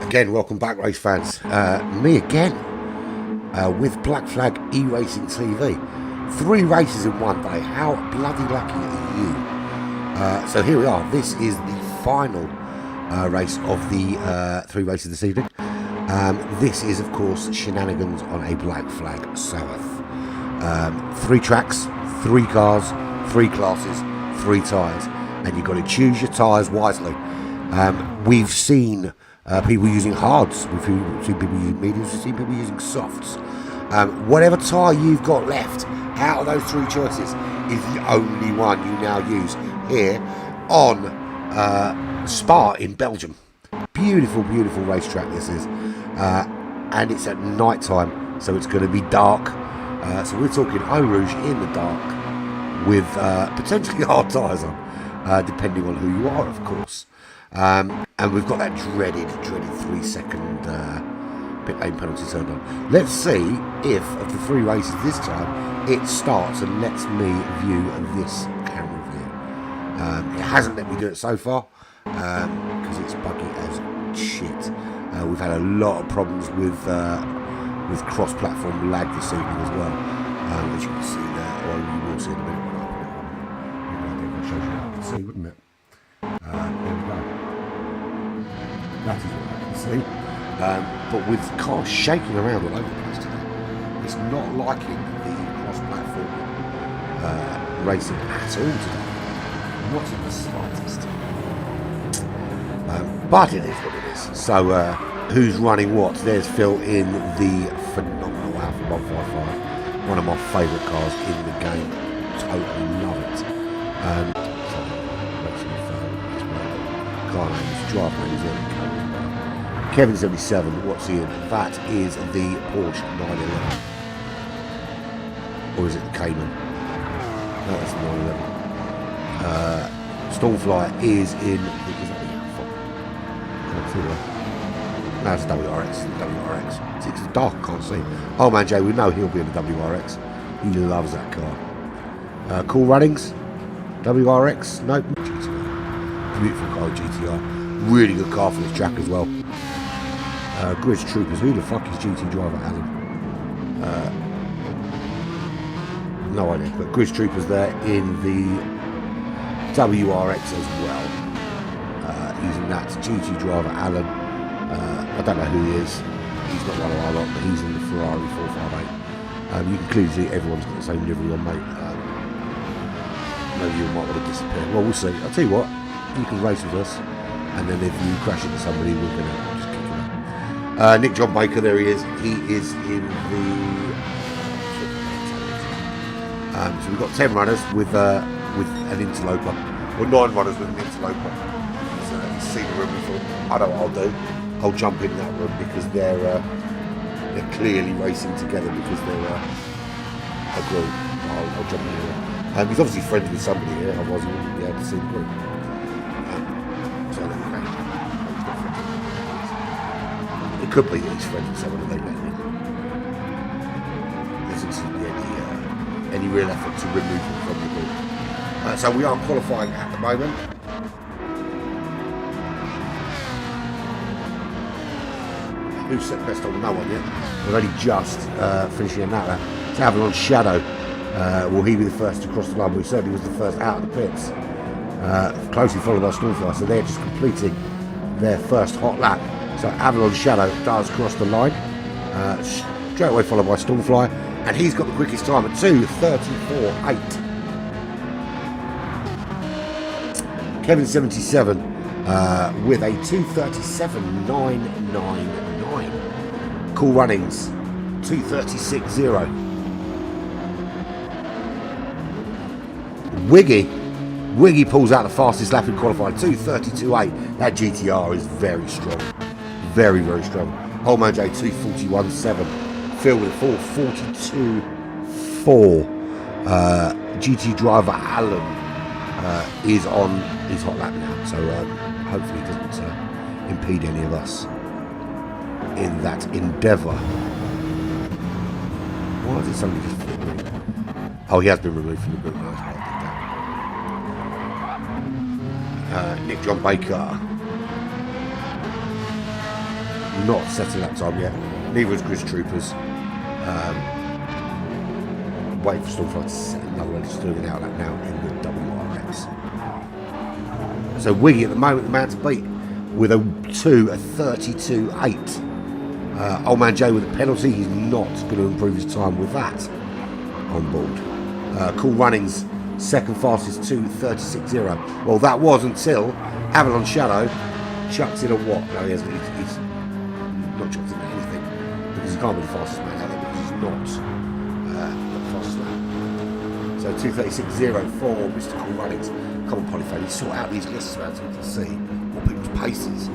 Again, welcome back, race fans. Me again, with Black Flag E-Racing TV. 3 races in one day. How bloody lucky are you? So here we are. This is the final race of the 3 races this evening. This is, of course, Shenanigans on a Black Flag Sabbath. 3 tracks, 3 cars, 3 classes, 3 tyres. And you've got to choose your tyres wisely. We've seen people using hards, we've seen people using mediums, we've seen people using softs. Whatever tyre you've got left out of those 3 choices is the only one you now use here on Spa in Belgium. Beautiful, beautiful racetrack this is. And it's at night time, so it's going to be dark. So we're talking Eau Rouge in the dark with potentially hard tyres on, depending on who you are, of course. And we've got that dreaded 3-second pit lane penalty turned on. Let's see if, of the 3 races this time, it starts and lets me view this camera view. It hasn't let me do it so far, because it's buggy as shit. We've had a lot of problems with cross-platform lag this evening as well, as you can see there, or you will see in a minute when I put it on. I'll show you what I can see, wouldn't it? There we go. That is what I can see. But with cars shaking around all over the place today, it's not liking the cross-platform racing at all today. Not in the slightest. But it is what it is. So, who's running what? There's Phil in the phenomenal Alpha 155. One of my favourite cars in the game. Totally love it. Car names, driver names, Kevin 77, what's he in? That is the Porsche 911. Or is it the Cayman? No, that's the 911. Stormfly is in, is that the Alpha? Can't see that. No, it's WRX. It's dark, can't see. Oh man, Jay, we know he'll be in the WRX. He loves that car. Cool Runnings? WRX? Nope. Beautiful car, GTR. Really good car for this track as well. Grid Troopers. Who the fuck is GT driver Alan? No idea. But Grid Troopers there in the WRX as well. Using that GT driver Alan. I don't know who he is. He's not one of our lot, but he's in the Ferrari 458. You can clearly see everyone's got the same livery on, mate. Maybe you might want to disappear. Well, we'll see. I'll tell you what. You can race with us, and then if you crash into somebody, we're going to just kick you out. Nick John Baker, there he is. He is in the... so we've got 10 runners with an interloper, or 9 runners with an interloper. So he's seen the room before. I know what I'll do. I'll jump in that room because they're clearly racing together because they're a group. I'll jump in there. He's obviously friends with somebody here, otherwise he wouldn't be able to see the group. It could be that he's friends with someone and they let him in. There doesn't seem to be any real effort to remove him from the group. So we are qualifying at the moment. Who's set best on? No one yet. We're only just finishing an hour. It's Avalon Shadow. Will he be the first to cross the line? Well, he certainly was the first out of the pits. Closely followed by Stormfly, so they're just completing their first hot lap. So Avalon Shadow does cross the line, straight away followed by Stormfly, and he's got the quickest time at 2:34.8. Kevin 77 with a 2:37.999. Cool Runnings 2:36.0. Wiggy pulls out the fastest lap in qualifying, 2:32.8. That GTR is very strong. Very, very strong. Old Man J, 2:41.7. Phil with 4:42.4. GT driver Alan is on his hot lap now. So hopefully it doesn't impede any of us in that endeavour. Why is it somebody just flipped me? Oh, he has been removed from the group. Nick John Baker not set a lap time yet. Neither is Grizz Troopers. Waiting for Stormfly to set another one. Just doing an out lap now in the WRX. So Wiggy at the moment, the man to beat with a 32.8. Old Man Jay with a penalty. He's not going to improve his time with that on board. Cool Runnings, second fastest 2.36.0. Well, that was until Avalon Shadow chucked in a what? No, he hasn't. He's not chucked in anything because he can't be the fastest man out there because he's not the fastest man. So 2.36.0 for Mr. Cool Runnings. Come on, Polyphone, you sort out these lists around so you can see what people's paces.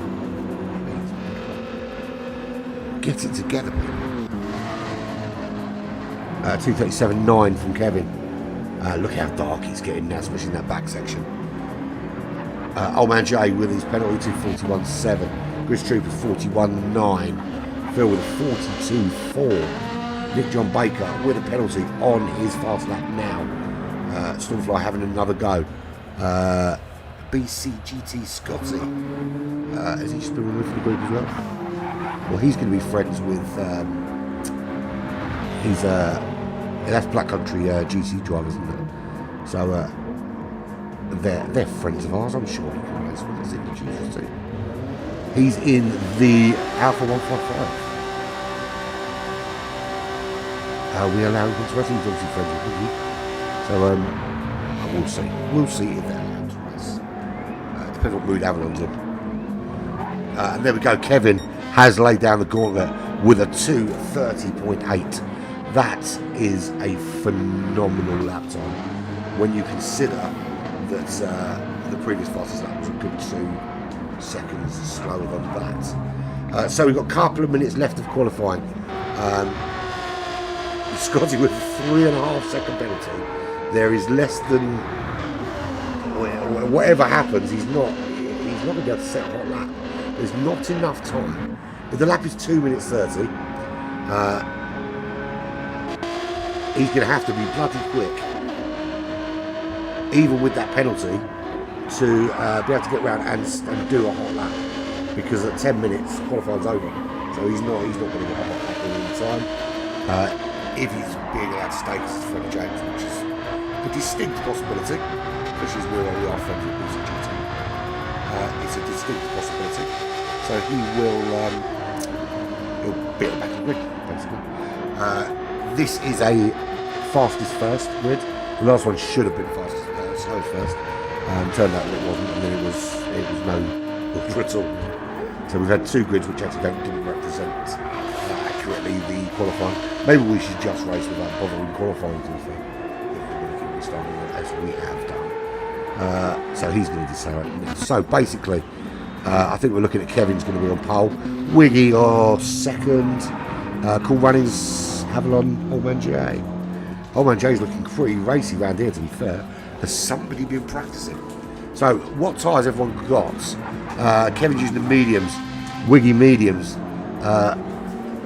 Get it together, people. 2.37.9 from Kevin. Look how dark it's getting now, especially in that back section. Old Man Jay with his penalty, 2.41.7. Grizz Troopers 41.9. Phil with a 42.4. Nick John Baker with a penalty on his fast lap now. Stormfly having another go. BCGT Scotty. Has he just been removed from the group as well? Well, he's going to be friends with. That's Black Country GT drivers, isn't it? So they're friends of ours. I'm sure he can race with us in the GT. He's in the Alpha 155. We allow him to race. He's obviously friends with Wiggy. So we'll see. We'll see if they're allowed to race. Depends what mood Avalon's in. And there we go. Kevin has laid down the gauntlet with a 2.30.8. That is a phenomenal lap time when you consider that the previous fastest lap was a good 2 seconds slower than that. So we've got a couple of minutes left of qualifying. Scotty with a 3.5 second penalty. There is less than whatever happens. He's not going to be able to set a hot lap. There's not enough time. If the lap is 2 minutes 30, he's going to have to be bloody quick, even with that penalty, to be able to get round and do a hot lap. Because at 10 minutes, qualifying's over. So he's not going to get a hot lap in time. If he's being allowed to stay, because it's Freddie James, which is a distinct possibility, which is where we are friends with BCGT. It's a distinct possibility. So he will he'll beat the back of the grid, basically. This is a fastest first grid. The last one should have been fastest slowest first. Turned out that it wasn't, and then it was no order at all. So we've had 2 grids which actually didn't represent accurately the qualifying. Maybe we should just race without bothering qualifying, to be fair, if we're going to keep restarting as we have done. So he's going to decide. So basically, I think we're looking at Kevin's going to be on pole, Wiggy or second, Cool Runnings, Avalon, Old Man Jay. Old Man Jay's looking pretty racy around here, to be fair. Has somebody been practicing? So what tyres everyone got? Kevin's using the mediums, Wiggy mediums,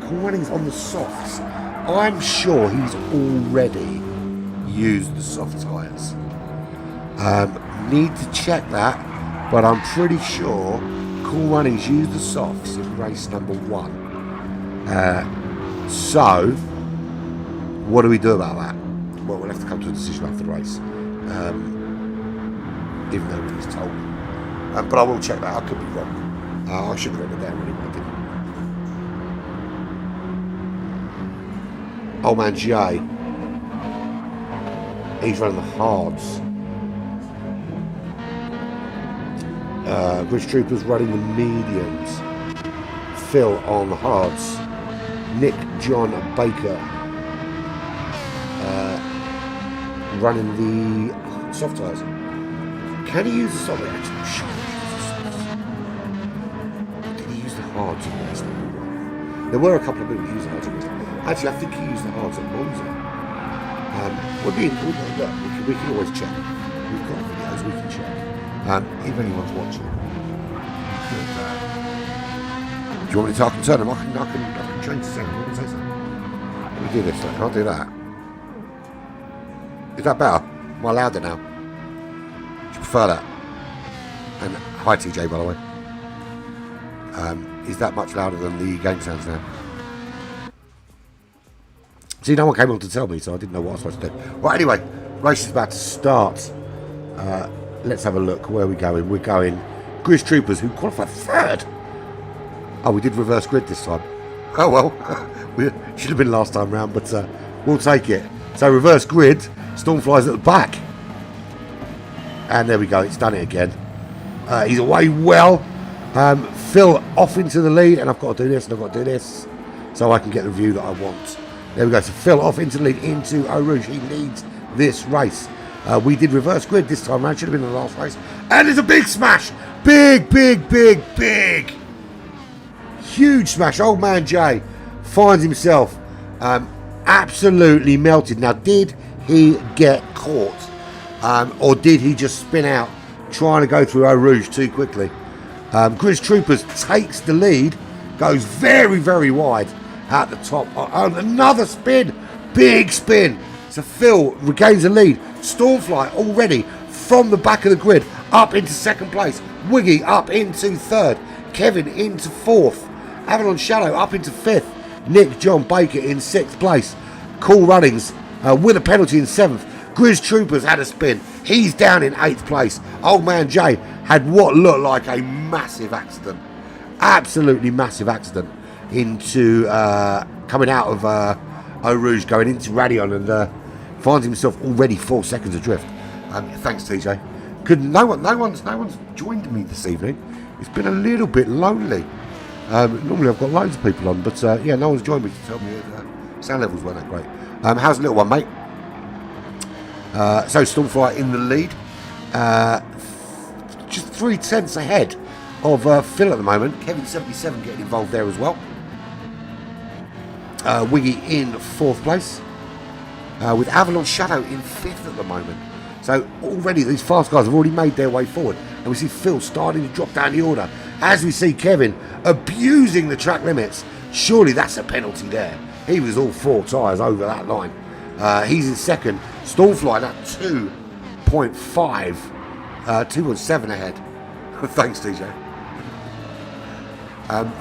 Cool Runnings on the softs. I'm sure he's already used the soft tyres. Need to check that, but I'm pretty sure Cool Runnings used the softs in race number 1. So, what do we do about that? Well, we'll have to come to a decision after the race, even though he's told. But I will check that. I could be wrong. I should have written it down anyway, I didn't. Old Man Jay. He's running the hards. Grizz Troopers running the mediums. Phil on the hards. Nick John Baker running the soft tyres. Can he use the soft? Actually, sure he uses the softs. Did he use the hards in race number 1? There were a couple of people who used the hards in race number 1. Actually, I think he used the hards at Monza. We can always check. We've got videos, we can check. If anyone's watching. Do you want me to turn them? I can change the sound. Let me say something. Let me do this. I can't do that. Is that better? Am I louder now? Do you prefer that? And hi TJ, by the way. is that much louder than the game sounds now. See, no one came on to tell me, so I didn't know what I was supposed to do. Right, anyway, race is about to start. Let's have a look. Where are we going? We're going Grizz Troopers, who qualified third. Oh, we did reverse grid this time. Oh, well. We should have been last time round, but we'll take it. So, reverse grid. Stormfly's at the back. And there we go. It's done it again. He's away well. Phil off into the lead. And I've got to do this and I've got to do this. So I can get the view that I want. There we go. So, Phil off into the lead into Eau Rouge. He leads this race. We did reverse grid this time round. Should have been in the last race. And there's a big smash. Big, big, big, big. Huge smash. Old man Jay finds himself absolutely melted. Now, did he get caught? Or did he just spin out trying to go through Eau Rouge too quickly? Grizz Troopers takes the lead. Goes very, very wide at the top. Another spin. Big spin. So Phil regains the lead. Stormfly already from the back of the grid up into second place. Wiggy up into third. Kevin into fourth. Avalon Shadow up into fifth. Nick John Baker in sixth place. Cool Runnings with a penalty in seventh. Grizz Troopers had a spin. He's down in eighth place. Old man Jay had what looked like a massive accident. Absolutely massive accident into coming out of Eau Rouge, going into Radion, and finds himself already 4 seconds adrift. Thanks, TJ. No one's joined me this evening. It's been a little bit lonely. Normally I've got loads of people on, but yeah, no one's joined me to tell me sound levels weren't that great. How's the little one, mate? So Stormfly in the lead, just 0.3 ahead of Phil at the moment. Kevin 77 getting involved there as well. Wiggy in fourth place, with Avalon Shadow in fifth at the moment. So already these fast guys have already made their way forward, and we see Phil starting to drop down the order as we see Kevin abusing the track limits. Surely that's a penalty there. He was all 4 tyres over that line. He's in second. Stormfly at 2.5, 2.7 ahead. Thanks, TJ.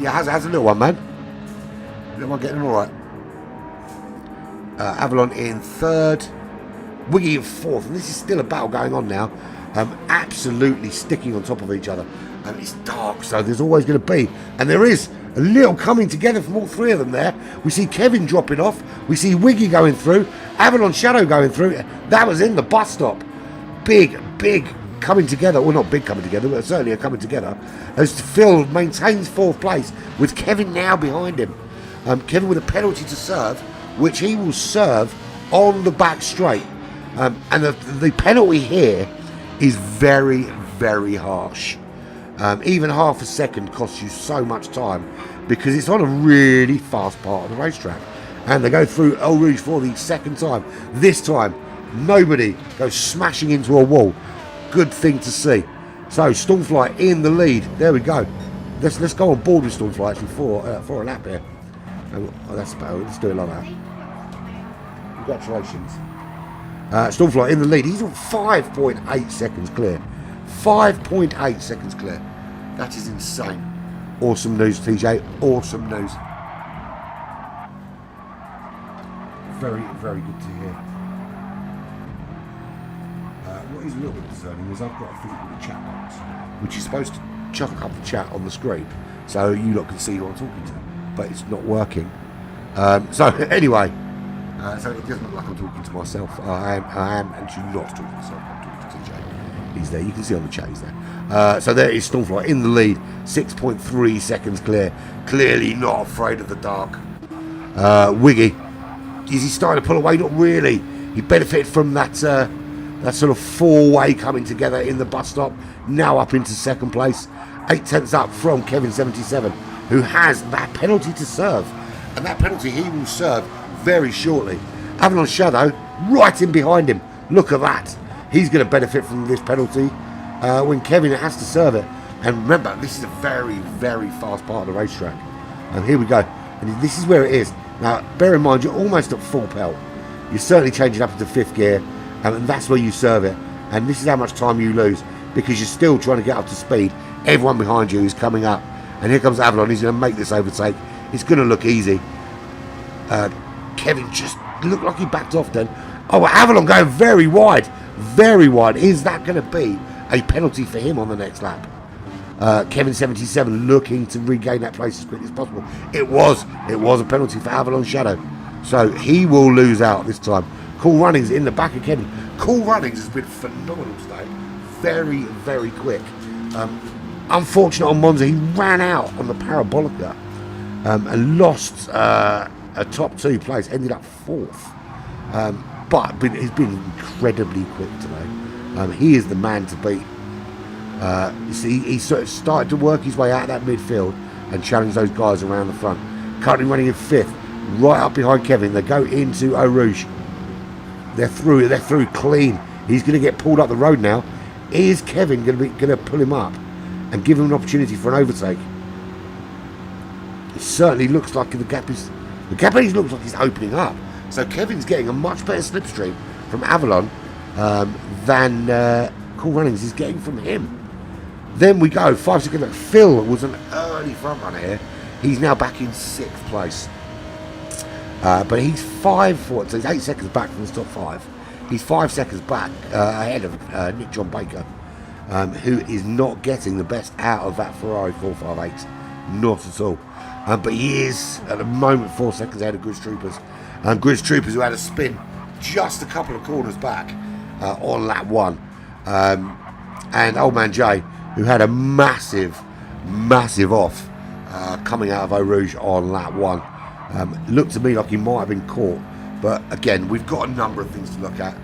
Yeah, how's the little one, man? Little one getting all right. Avalon in third. Wiggy in fourth. And this is still a battle going on now. Absolutely sticking on top of each other. It's dark, so there's always going to be. And there is a little coming together from all three of them there. We see Kevin dropping off. We see Wiggy going through. Avalon Shadow going through. That was in the bus stop. Big coming together. Well, not big coming together, but certainly a coming together. As Phil maintains fourth place with Kevin now behind him. Kevin with a penalty to serve, which he will serve on the back straight. And the penalty here is very, very harsh. Even half a second costs you so much time because it's on a really fast part of the racetrack. And they go through Eau Rouge for the second time. This time, nobody goes smashing into a wall. Good thing to see. So, Stormfly in the lead. There we go. Let's go on board with Stormfly actually for a lap here. Oh, that's better. Let's do it like that. Congratulations. Stormfly in the lead. He's on 5.8 seconds clear. 5.8 seconds clear. That is insane. Awesome news, TJ. Awesome news. Very, very good to hear. What is a little bit concerning is I've got a thing called a chat box, which is supposed to chuck up the chat on the screen so you lot can see who I'm talking to, but it's not working. So anyway, so it doesn't look like I'm talking to myself. I am actually not talking to myself. I'm talking to TJ. He's there. You can see on the chat he's there. So there is Stormfly in the lead, 6.3 seconds clear. Clearly not afraid of the dark. Wiggy, is he starting to pull away? Not really. He benefited from that sort of four-way coming together in the bus stop. Now up into second place, 0.8 up from Kevin 77, who has that penalty to serve, and that penalty he will serve very shortly. Avalon Shadow right in behind him. Look at that. He's going to benefit from this penalty when Kevin has to serve it. And remember, this is a very, very fast part of the racetrack. And here we go. And this is where it is. Now, bear in mind, you're almost at full pelt. You're certainly changing up into fifth gear, and that's where you serve it. And this is how much time you lose because you're still trying to get up to speed. Everyone behind you is coming up And here comes Avalon. He's going to make this overtake. It's going to look easy. Kevin just looked like he backed off then. Oh, Avalon going very wide. Very wide. Is that going to be a penalty for him on the next lap? Kevin 77 looking to regain that place as quickly as possible. It was a penalty for Avalon Shadow. So he will lose out this time. Cool Runnings in the back of Kevin. Cool Runnings has been phenomenal today. Very, very quick. Unfortunate on Monza, he ran out on the Parabolica and lost a top 2 place, ended up 4th. But he's been incredibly quick today. He is the man to beat. You see, he sort of started to work his way out of that midfield and challenge those guys around the front. Currently running in 5th, right up behind Kevin. They go into Eau Rouge. They're through clean. He's going to get pulled up the road now. Is Kevin going to pull him up and give him an opportunity for an overtake? It certainly looks like the gap looks like he's opening up. So Kevin's getting a much better slipstream from Avalon than Cool Runnings is getting from him. Then we go 5 seconds back. Phil was an early front runner here. He's now back in 6th place. But he's 8 seconds back from the top 5. He's 5 seconds back ahead of Nick John Baker, who is not getting the best out of that Ferrari 458. Not at all. But he is, at the moment, 4 seconds ahead of Grizz Troopers. Grizz Troopers, who had a spin just a couple of corners back on lap 1. And Old Man Jay, who had a massive off coming out of Eau Rouge on lap 1. Looked to me like he might have been caught. But again, we've got a number of things to look at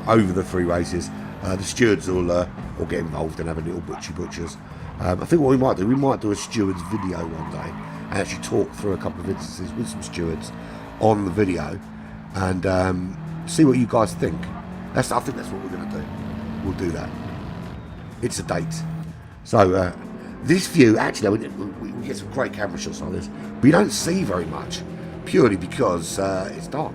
over the 3 races. The stewards will get involved and have a little butchers. I think what we might do a stewards video one day and actually talk through a couple of instances with some stewards on the video and see what you guys think. I think that's what we're going to do. We'll do that. It's a date. So this view, actually, we get some great camera shots on this. We don't see very much, purely because it's dark.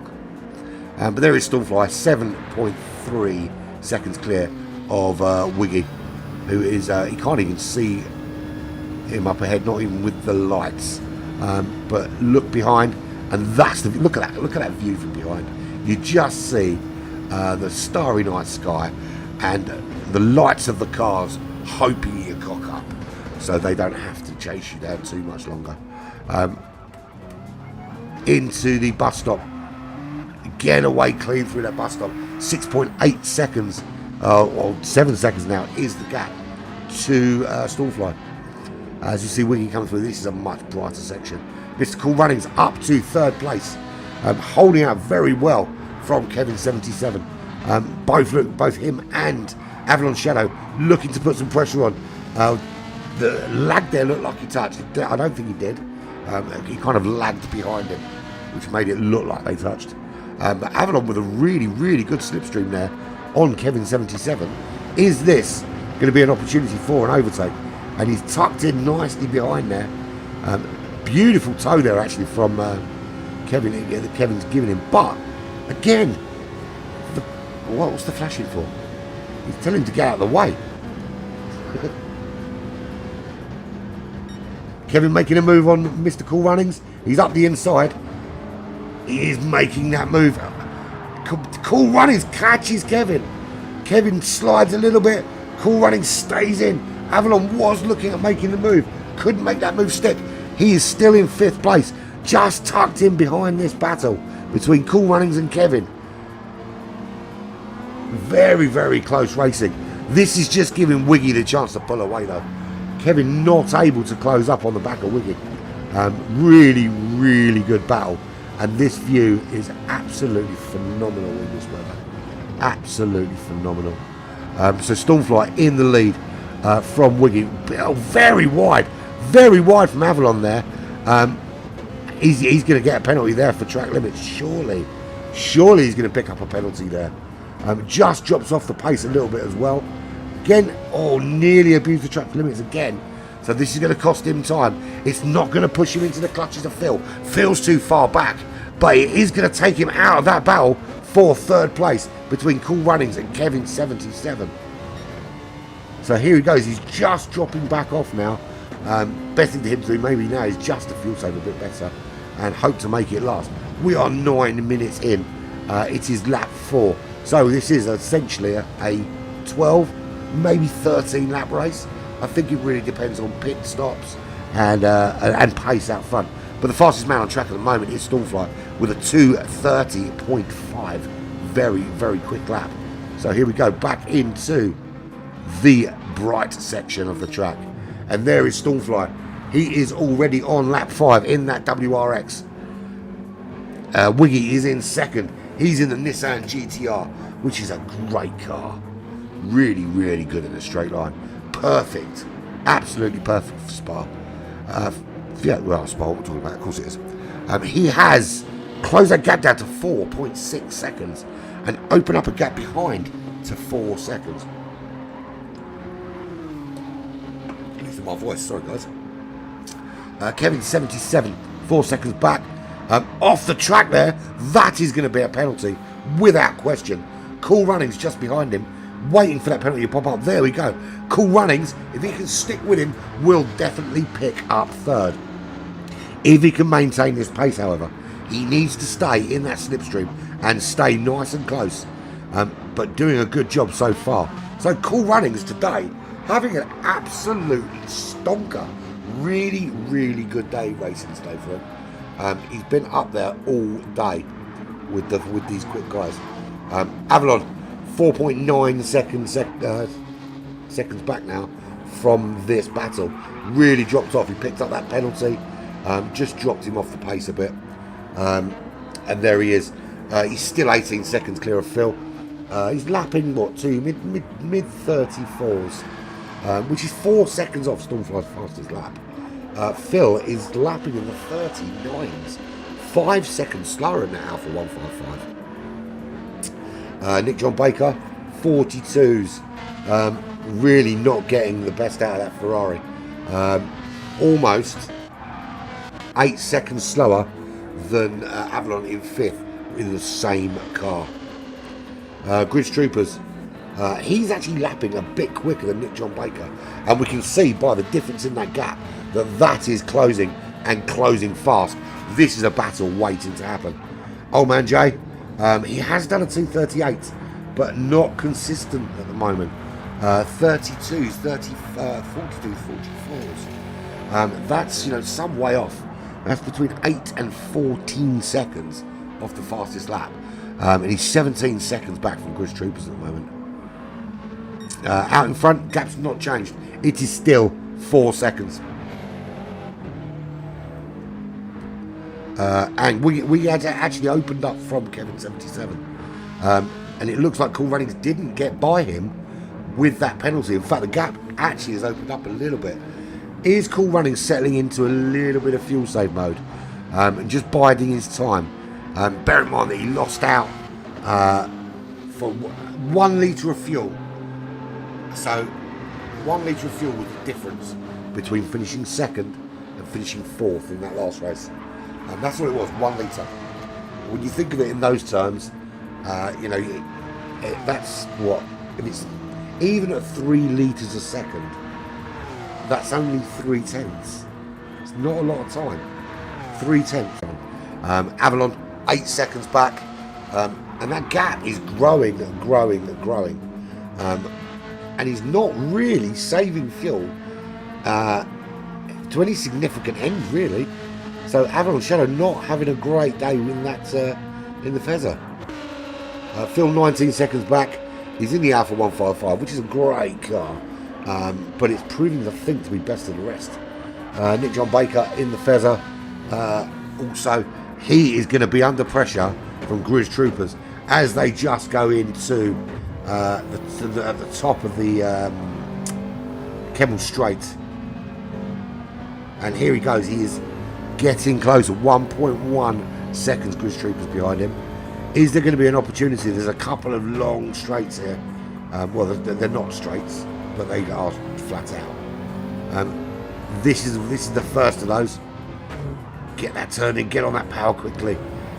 But there is Stormfly, 7.3 seconds clear of Wiggy, who is, he can't even see him up ahead, not even with the lights. But look behind, and that's the look at that view from behind. You just see the starry night sky and the lights of the cars hoping you cock up, so they don't have to chase you down too much longer. Into the bus stop. Again, away clean through that bus stop. 6.8 seconds, or 7 seconds now, is the gap to Stormfly. As you see Wiggy coming through, this is a much brighter section. Mr. Cool Runnings up to 3rd place, holding out very well from Kevin 77. Both him and Avalon Shadow looking to put some pressure on. The lag there looked like he touched. I don't think he did. He kind of lagged behind him, which made it look like they touched. But Avalon with a really, really good slipstream there on Kevin 77. Is this going to be an opportunity for an overtake? And he's tucked in nicely behind there. Beautiful toe there actually from Kevin that Kevin's giving him. But again, what's the flashing for? He's telling him to get out of the way. Kevin making a move on Mr. Cool Runnings. He's up the inside. He is making that move. Cool Runnings catches Kevin. Kevin slides a little bit. Cool Runnings stays in. Avalon was looking at making the move. Couldn't make that move stick. He is still in 5th place. Just tucked in behind this battle between Cool Runnings and Kevin. Very, very close racing. This is just giving Wiggy the chance to pull away though. Kevin not able to close up on the back of Wiggy. Really, really good battle. And this view is absolutely phenomenal in this weather. Absolutely phenomenal. So Stormfly in the lead from Wiggy. Oh, very wide from Avalon there. He's going to get a penalty there for track limits. Surely he's going to pick up a penalty there. Just drops off the pace a little bit as well. Again, nearly abused the track limits again. So this is going to cost him time. It's not going to push him into the clutches of Phil. Phil's too far back. But it is going to take him out of that battle for 3rd place between Cool Runnings and Kevin 77. So here he goes. He's just dropping back off now Best thing to him to do maybe now is just to fuel save a bit better and hope to make it last. We are 9 minutes in. It is lap 4. So this is essentially a 12, maybe 13 lap race. I think it really depends on pit stops and pace out front. But the fastest man on track at the moment is Stormfly with a 2:30.5. Very, very quick lap. So here we go, back into the bright section of the track. And there is Stormfly. He is already on lap 5 in that WRX. Wiggy is in second. He's in the Nissan GTR, which is a great car. Really, really good in a straight line. Perfect. Absolutely perfect for Spa. Yeah, well, Spa, what we're talking about, of course it is. He has closed that gap down to 4.6 seconds and open up a gap behind to 4 seconds. Listen to my voice, sorry guys. Kevin 77, 4 seconds back. Off the track there, that is going to be a penalty without question. Cool Runnings just behind him, waiting for that penalty to pop up. There we go. Cool Runnings, if he can stick with him, will definitely pick up third. If he can maintain this pace, however, he needs to stay in that slipstream and stay nice and close, but doing a good job so far. So Cool Runnings today, having an absolute stonker. Really, really good day racing today for him. He's been up there all day with these quick guys. Avalon, 4.9 seconds back now from this battle. Really dropped off. He picked up that penalty, just dropped him off the pace a bit. And there he is. He's still 18 seconds clear of Phil. He's lapping, mid 34s, which is 4 seconds off Stormfly's fastest lap. Phil is lapping in the 39s, 5 seconds slower than that Alpha 155. Nick John Baker, 42s, really not getting the best out of that Ferrari. Almost 8 seconds slower than Avalon in 5th in the same car. Gridge Troopers, he's actually lapping a bit quicker than Nick John Baker, and we can see by the difference in that gap that is closing, and closing fast. This is a battle waiting to happen. Old Man Jay, he has done a 2:38, but not consistent at the moment. 32s, 42s, 44s. That's some way off. That's between 8 and 14 seconds off the fastest lap. And he's 17 seconds back from Gridge Troopers at the moment. Out in front, gap's not changed. It is still 4 seconds. And we had actually opened up from Kevin 77. And it looks like Cool Runnings didn't get by him with that penalty. In fact, the gap actually has opened up a little bit. Is Cool Runnings settling into a little bit of fuel save mode and just biding his time? Bear in mind that he lost out for 1 litre of fuel. So 1 litre of fuel was the difference between finishing second and finishing 4th in that last race. And that's what it was, 1 litre. When you think of it in those terms, that's what, if it's even at 3 litres a second, that's only 3/10. It's not a lot of time. 3/10. Avalon, 8 seconds back, and that gap is growing and growing and growing. And he's not really saving fuel to any significant end, really. So Avalon Shadow not having a great day in that in the Feather. Phil 19 seconds back. He's in the Alpha 155, which is a great car, but it's proving, I think, to be best of the rest. Nick John Baker in the Feather. Also, he is going to be under pressure from Gridge Troopers as they just go into the top of the Kemmel Straight. And here he goes. He is getting closer. 1.1 seconds Gridge Troopers behind him. Is there going to be an opportunity? There's a couple of long straights here. Well, they're not straights, but they are flat out. This is the first of those. Get that turning, get on that power quickly.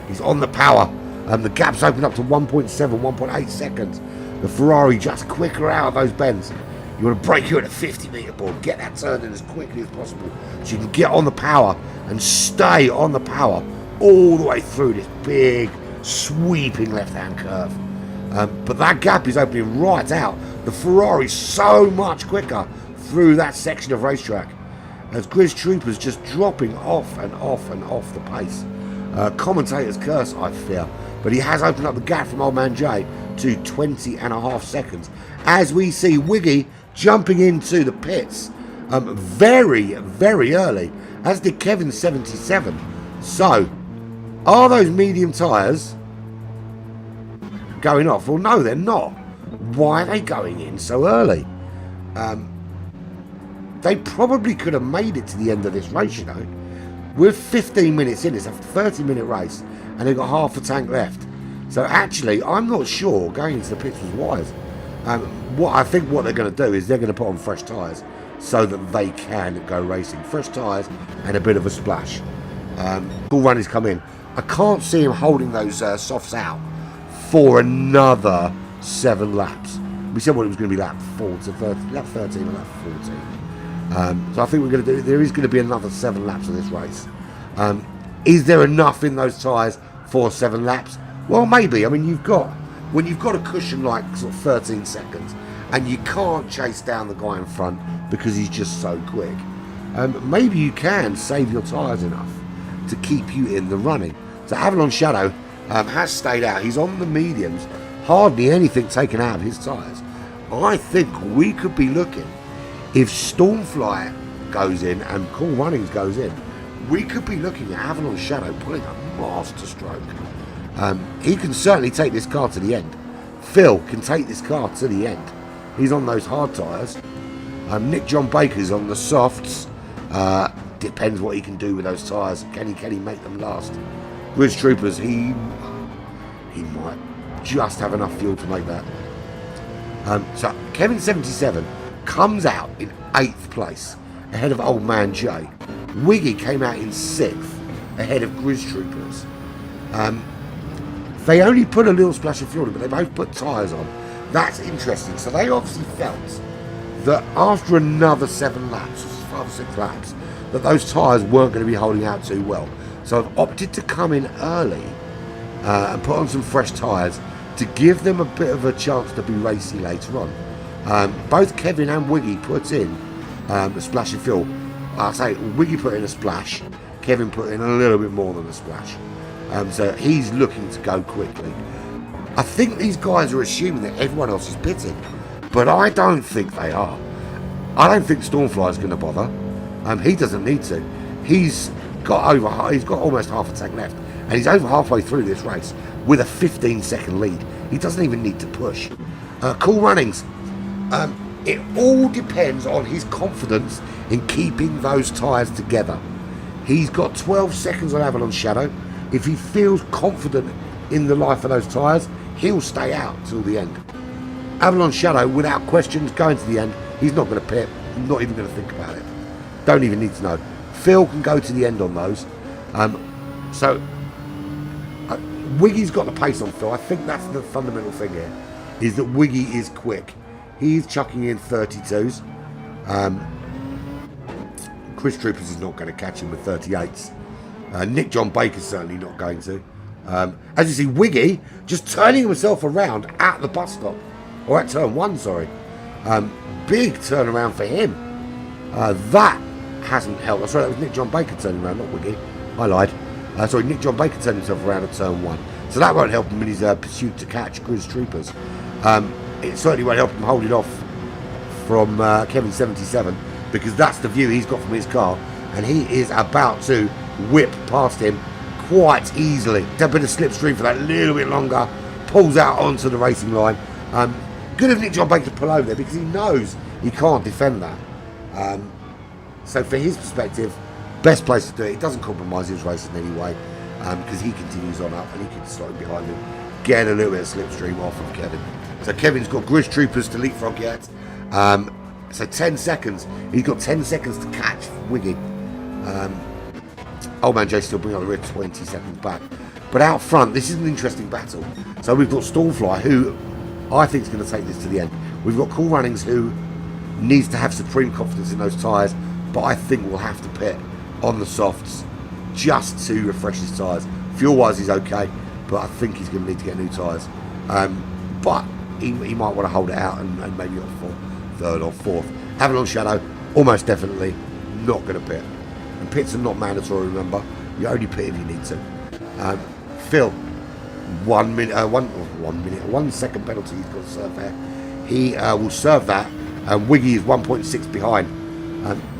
He's on the power. The gap's opened up to 1.7, 1.8 seconds. The Ferrari just quicker out of those bends. You want to break you at a 50-metre board, get that turned in as quickly as possible so you can get on the power and stay on the power all the way through this big, sweeping left-hand curve. But that gap is opening right out. The Ferrari's so much quicker through that section of racetrack as Grizz Troopers just dropping off and off and off the pace. Commentator's curse, I fear, but he has opened up the gap from Old Man Jay to 20.5 seconds as we see Wiggy jumping into the pits very, very early, as did Kevin 77. So, are those medium tyres going off? Well, no, they're not. Why are they going in so early? They probably could have made it to the end of this race, you know. We're 15 minutes in, it's a 30-minute race, and they've got half a tank left. So actually, I'm not sure going into the pits was wise. What they're going to do is they're going to put on fresh tyres so that they can go racing. Fresh tyres and a bit of a splash. Cool Runnings come in. I can't see him holding those softs out for another 7 laps. We said what it was going to be lap 13 or lap 14. So I think there is going to be another 7 laps of this race. Is there enough in those tyres for 7 laps? Well, maybe. I mean, when you've got a cushion like sort of 13 seconds and you can't chase down the guy in front because he's just so quick, maybe you can save your tyres enough to keep you in the running. So Avalon Shadow has stayed out. He's on the mediums, hardly anything taken out of his tyres. I think we could be looking, if Stormfly goes in and Cool Runnings goes in, we could be looking at Avalon Shadow pulling a master stroke. He can certainly take this car to the end. Phil can take this car to the end. He's on those hard tyres. Nick John Baker's on the softs. Depends what he can do with those tyres. Can he make them last? Grizz Troopers, he might just have enough fuel to make that. So Kevin 77 comes out in 8th place ahead of Old Man Jay. Wiggy came out in 6th ahead of Grizz Troopers. They only put a little splash of fuel in, but they both put tyres on. That's interesting. So they obviously felt that after another 7 laps, 5 or 6 laps, that those tyres weren't going to be holding out too well. So I've opted to come in early and put on some fresh tyres to give them a bit of a chance to be racy later on. Both Kevin and Wiggy put in a splash of fuel. I'll say Wiggy put in a splash, Kevin put in a little bit more than a splash. So he's looking to go quickly. I think these guys are assuming that everyone else is pitting, but I don't think they are. I don't think Stormfly is going to bother. He doesn't need to. He's got almost half a tank left, and he's over halfway through this race with a 15-second lead. He doesn't even need to push. Cool Runnings. It all depends on his confidence in keeping those tyres together. He's got 12 seconds on Avalon Shadow. If he feels confident in the life of those tyres, he'll stay out till the end. Avalon Shadow, without questions, going to the end. He's not going to pit. Not even going to think about it. Don't even need to know. Phil can go to the end on those. Wiggy's got the pace on Phil. I think that's the fundamental thing here, is that Wiggy is quick. He's chucking in 32s. Chris Troopers is not going to catch him with 38s. Nick John Baker's certainly not going to. As you see, Wiggy just turning himself around at the bus stop. Or at turn 1, sorry. Big turnaround for him. That hasn't helped. Sorry, that was Nick John Baker turning around, not Wiggy. I lied. Nick John Baker turned himself around at turn 1. So that won't help him in his pursuit to catch Grizz Troopers. It certainly won't help him hold it off from Kevin 77, because that's the view he's got from his car, and he is about to whip past him quite easily. A bit of slipstream for that little bit longer, pulls out onto the racing line. Good of Nick John Baker to pull over there, because he knows he can't defend that. So for his perspective, best place to do it. It doesn't compromise his race in any way, because he continues on up and he can slide behind him, get a little bit of slipstream off of Kevin. So Kevin's got Grizz Troopers to leapfrog yet. So 10 seconds. He's got 10 seconds to catch Wiggy. Old Man Jay still bringing up the rear 20 seconds back. But out front, this is an interesting battle. So we've got Stormfly, who I think is going to take this to the end. We've got Cool Runnings, who needs to have supreme confidence in those tyres, but I think we'll have to pit on the softs just to refresh his tyres. Fuel-wise, he's okay, but I think he's going to need to get new tyres. But he might want to hold it out and maybe get third or fourth. Avalon Shadow, almost definitely not going to pit. And pits are not mandatory, remember. You only pit if you need to. Phil, 1 second penalty he's got to serve there. He will serve that. Wiggy is 1.6 behind.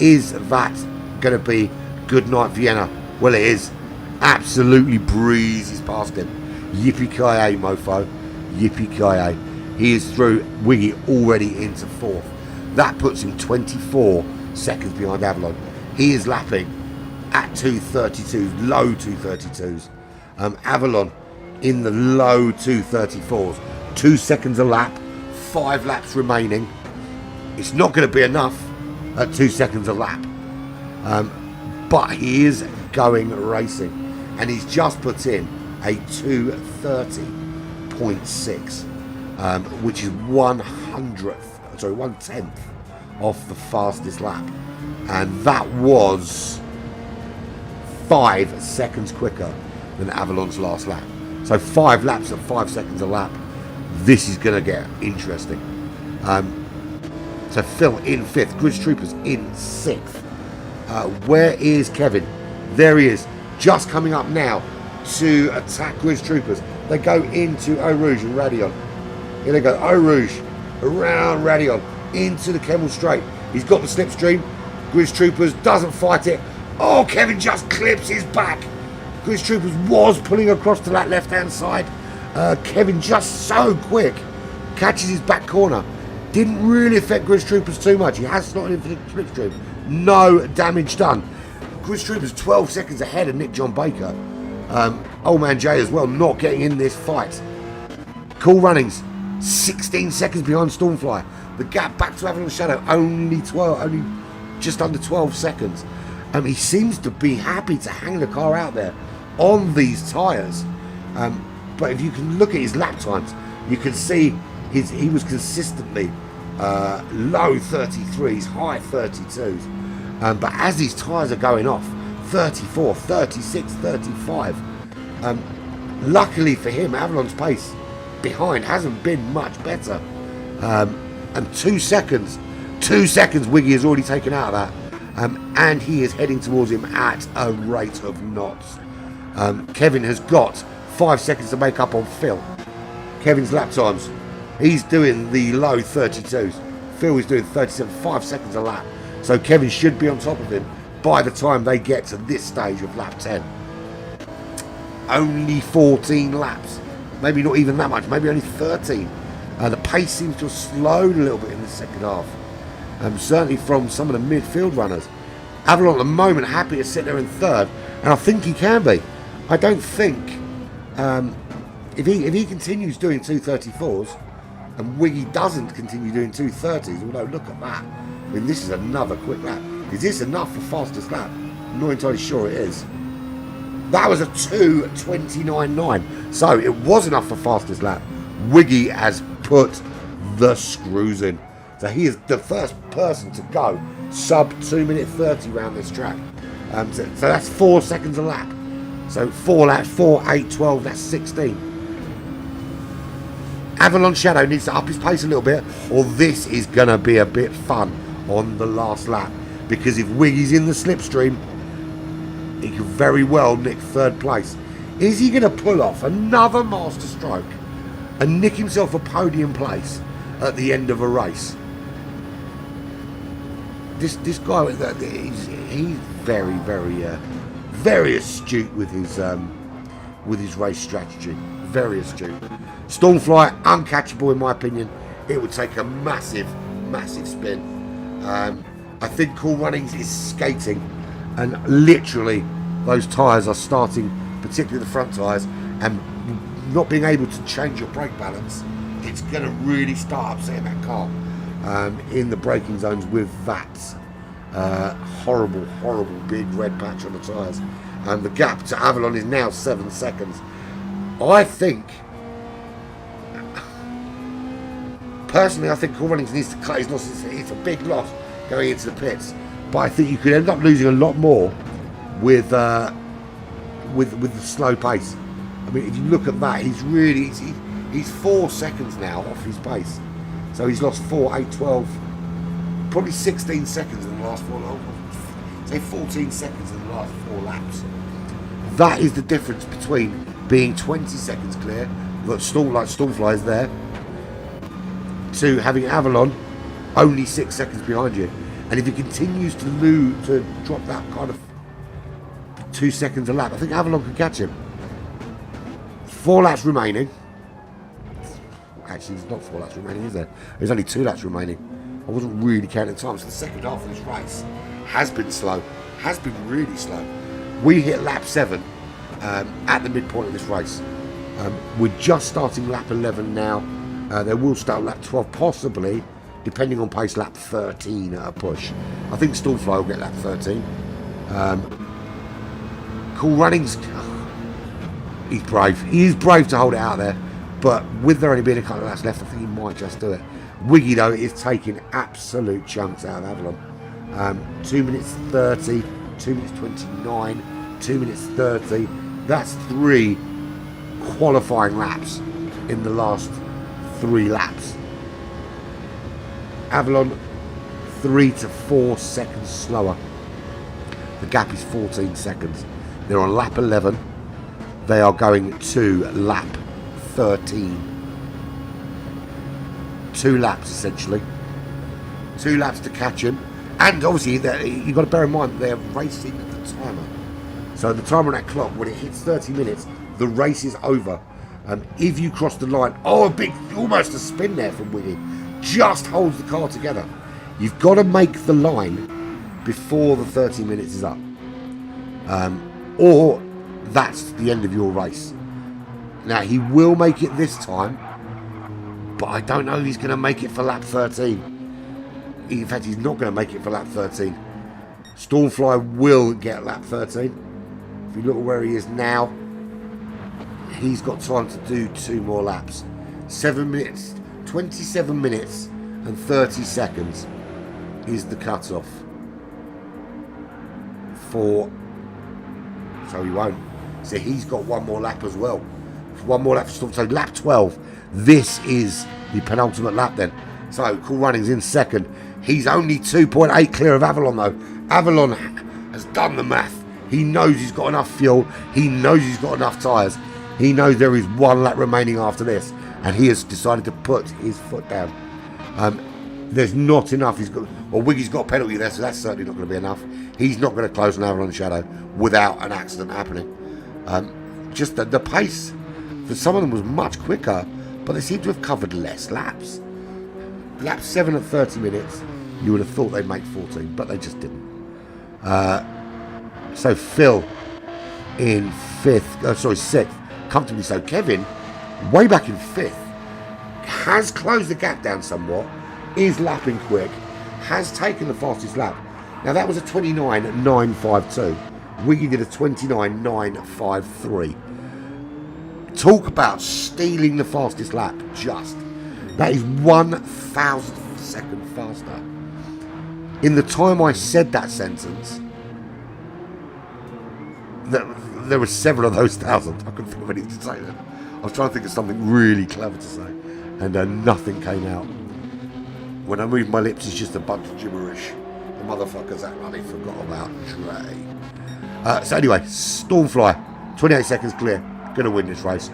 Is that going to be good night Vienna? Well, it is. Absolutely breezes past him. Yippee-ki-yay, mofo. Yippee-ki-yay. He is through. Wiggy already into fourth. That puts him 24 seconds behind Avalon. He is lapping at 2:32s, low 2:32s. Avalon in the low 2:34s. 2 seconds a lap, 5 laps remaining. It's not going to be enough at 2 seconds a lap. But he is going racing. And he's just put in a 2:30.6, which is 1/10th off the fastest lap. And that was 5 seconds quicker than Avalon's last lap. So 5 laps at 5 seconds a lap. This is going to get interesting. So Phil in 5th, Grizz Troopers in 6th. Where is Kevin? There he is, just coming up now to attack Grizz Troopers. They go into Eau Rouge and Radion. Here they go, Eau Rouge, around Radion, into the Kemmel Straight. He's got the slipstream. Grizz Troopers doesn't fight it. Oh, Kevin just clips his back. Grizz Troopers was pulling across to that left-hand side. Kevin just so quick, catches his back corner. Didn't really affect Grizz Troopers too much. He has slotted in for the slipstream. No damage done. Grizz Troopers 12 seconds ahead of Nick John Baker. Old Man Jay as well, not getting in this fight. Cool Runnings, 16 seconds behind Stormfly. The gap back to Avalon Shadow, only just under 12 seconds. He seems to be happy to hang the car out there on these tyres. But if you can look at his lap times, you can see he was consistently low 33s, high 32s. But as these tyres are going off, 34, 36, 35. Luckily for him, Avalon's pace behind hasn't been much better. And 2 seconds, Wiggy has already taken out of that. And he is heading towards him at a rate of knots. Kevin has got 5 seconds to make up on Phil. Kevin's lap times, he's doing the low 32s. Phil is doing 37, 5 seconds a lap. So Kevin should be on top of him by the time they get to this stage of lap 10. Only 14 laps. Maybe not even that much, maybe only 13. The pace seems to have slowed a little bit in the second half. Certainly from some of the midfield runners. Avalon at the moment happy to sit there in 3rd, and I think he can be. I don't think if he continues doing 2:34s and Wiggy doesn't continue doing 2:30s, although look at that. I mean, this is another quick lap. Is this enough for fastest lap? I'm not entirely sure it is. That was a 2:29.9, so it was enough for fastest lap. Wiggy has put the screws in. So he is the first person to go sub 2:30 round this track. So that's 4 seconds a lap. So 4 laps, 4, 8, 12, that's 16. Avalon Shadow needs to up his pace a little bit, or this is going to be a bit fun on the last lap. Because if Wiggy's in the slipstream, he could very well nick 3rd place. Is he going to pull off another master stroke and nick himself a podium place at the end of a race? This guy, he's very, very astute with his race strategy. Very astute. Stormfly, uncatchable in my opinion. It would take a massive spin. I think Cool Runnings is skating, and literally those tyres are starting, particularly the front tyres, and not being able to change your brake balance. It's going to really start upsetting that car in the braking zones with that horrible big red patch on the tyres. And the gap to Avalon is now 7 seconds. I think, Personally, I think Cool Runnings needs to cut his losses. It's a big loss going into the pits, but I think you could end up losing a lot more with the slow pace. I mean, if you look at that, he's 4 seconds now off his pace, so he's lost 4, 8, 12, probably 16 seconds in the last 4 laps. Say 14 seconds in the last 4 laps. That is the difference between being 20 seconds clear, like Stormfly is there, to having Avalon only 6 seconds behind you. And if he continues to drop that kind of 2 seconds a lap, I think Avalon can catch him. 4 laps remaining. Actually, there's not 4 laps remaining, is there? There's only 2 laps remaining. I wasn't really counting time, so the second half of this race has been slow, has been really slow. We hit lap 7 at the midpoint of this race. We're just starting lap 11 now. They will start lap 12, possibly, depending on pace, lap 13 at a push. I think Stormfly will get lap 13. Cool Runnings, he's brave. He is brave to hold it out there, but with there only being a couple of laps left, I think he might just do it. Wiggy, though, is taking absolute chunks out of Avalon. 2 minutes 30, 2 minutes 29, 2 minutes 30. That's 3 qualifying laps in the last 3 laps. Avalon 3 to 4 seconds slower. The gap is 14 seconds. They're on lap 11. They are going to lap 13. 2 laps essentially. 2 laps to catch him. And obviously you've got to bear in mind that they're racing the timer. So the timer on that clock, when it hits 30 minutes, the race is over. If you cross the line, almost a spin there from Wiggy, just holds the car together. You've got to make the line before the 30 minutes is up. Or that's the end of your race. Now, he will make it this time, but I don't know if he's going to make it for lap 13. In fact, he's not going to make it for lap 13. Stormfly will get lap 13. If you look at where he is now, he's got time to do 2 more laps. 7 minutes, 27 minutes and 30 seconds is the cut-off for... So he won't. So he's got 1 more lap as well. 1 more lap for Storm. So lap 12. This is the penultimate lap then. So Cool Runnings in second. He's only 2.8 clear of Avalon though. Avalon has done the math. He knows he's got enough fuel. He knows he's got enough tyres. He knows there is 1 lap remaining after this. And he has decided to put his foot down. There's not enough. Wiggy's got a penalty there, so that's certainly not going to be enough. He's not going to close an Avalon Shadow without an accident happening. Just the pace for some of them was much quicker, but they seem to have covered less laps. Lap 7 at 30 minutes, you would have thought they'd make 14, but they just didn't. So Phil in 6th, comfortably so. Kevin, way back in 5th, has closed the gap down somewhat, is lapping quick, has taken the fastest lap. Now that was a 29.952. Wiggy did a 29.953. Talk about stealing the fastest lap, just. That is 1,000th second faster. In the time I said that sentence, there were several of those thousands. I couldn't think of anything to say then. I was trying to think of something really clever to say, and nothing came out. When I moved my lips, it's just a bunch of gibberish. The motherfuckers that running forgot about Trey. So anyway, Stormfly, 28 seconds clear, going to win this race.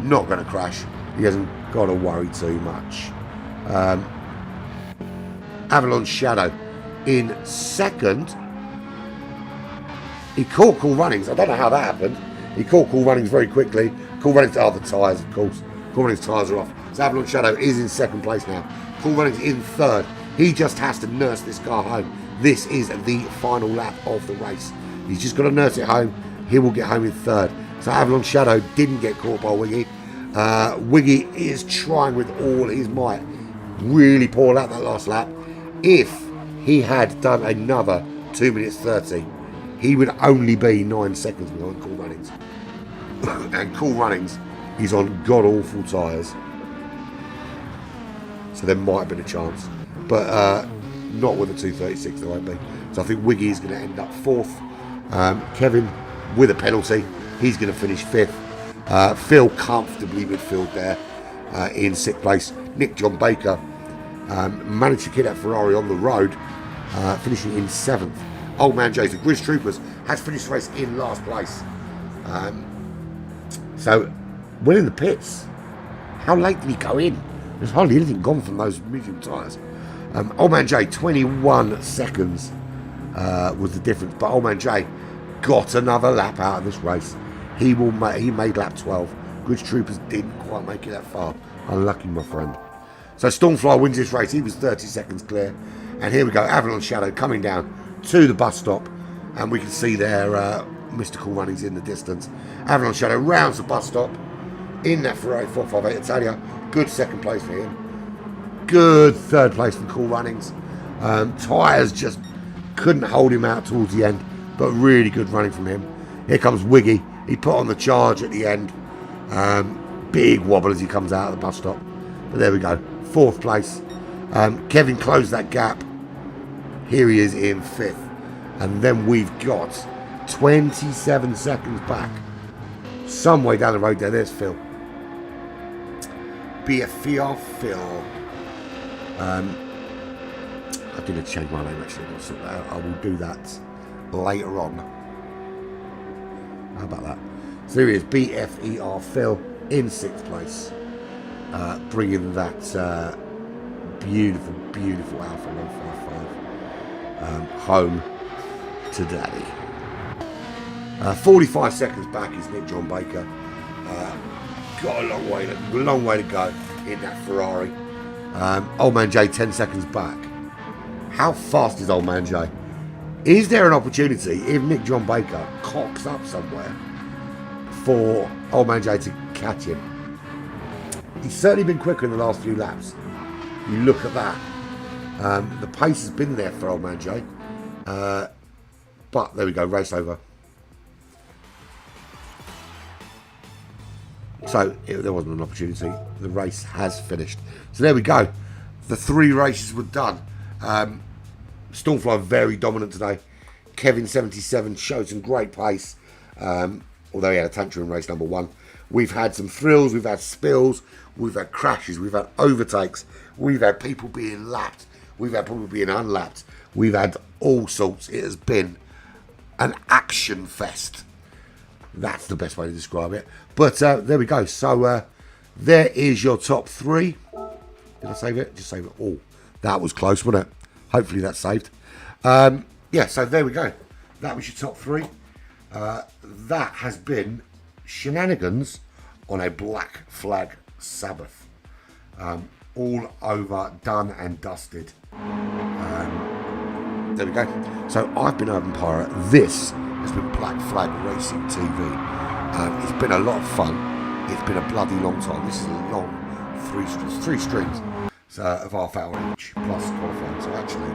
Not going to crash. He hasn't got to worry too much. Avalon Shadow in 2nd. He caught Cool Runnings. I don't know how that happened. He caught Cool Runnings very quickly. Cool Runnings, the tyres, of course. Cool Runnings' tyres are off. So Avalon Shadow is in 2nd place now. Cool Runnings in 3rd. He just has to nurse this car home. This is the final lap of the race. He's just got to nurse it home. He will get home in 3rd. So Avalon Shadow didn't get caught by Wiggy. Wiggy is trying with all his might. Really pulled out that last lap. If he had done another 2 minutes 30, he would only be 9 seconds behind Cool Runnings. And Cool Runnings is on god-awful tyres. So there might have been a chance. But not with a 2:36, there won't be. So I think Wiggy is going to end up 4th. Kevin with a penalty. He's going to finish 5th. Phil comfortably midfield there in 6th place. Nick John Baker managed to get that Ferrari on the road, finishing in 7th. Old Man Jay's the Grizz Troopers has finished the race in last place. So, winning the pits. How late did he go in? There's hardly anything gone from those medium tyres. Old Man Jay, 21 seconds was the difference. But Old Man Jay got another lap out of this race. He made lap 12. Grizz Troopers didn't quite make it that far. Unlucky, my friend. So Stormfly wins this race. He was 30 seconds clear. And here we go. Avalon Shadow coming down to the bus stop. And we can see there mystical runnings in the distance. Avalon Shadow rounds the bus stop in that Ferrari 458 Italia. Good 2nd place for him. Good 3rd place for Cool Runnings. Tyres just couldn't hold him out towards the end. But really good running from him. Here comes Wiggy. He put on the charge at the end. Big wobble as he comes out of the bus stop. But there we go. 4th place. Kevin closed that gap. Here he is in 5th. And then we've got 27 seconds back. Some way down the road there. There's Phil. BFeR Phil. I'm going to change my name actually. I will do that later on. How about that? So here he is. BFeR Phil in 6th place. Bringing that beautiful, beautiful Alpha 155 home to daddy. 45 seconds back is Nick John Baker. Got a long way to go in that Ferrari. Old Man Jay 10 seconds back. How fast is Old Man Jay? Is there an opportunity if Nick John Baker cocks up somewhere for Old Man Jay to catch him? He's certainly been quicker in the last few laps. You look at that. The pace has been there for Old Man Jay. But there we go, race over. So there wasn't an opportunity. The race has finished. So there we go. The 3 races were done. Stormfly very dominant today. Kevin 77 showed some great pace. Although he had a tantrum in race number 1. We've had some thrills, we've had spills, we've had crashes, we've had overtakes, we've had people being lapped, we've had people being unlapped, we've had all sorts. It has been an action fest. That's the best way to describe it. But there we go. So there is your top 3. Did I save it? Just save it all. That was close, wasn't it? Hopefully that's saved. Yeah, so there we go. That was your top 3. That has been Shenanigans on a Black Flag Sabbath. All over, done and dusted. There we go. So I've been Urban Pirate. This has been Black Flag Racing TV. It's been a lot of fun. It's been a bloody long time. This is a long 3 streams of half hour each plus qualifying. So actually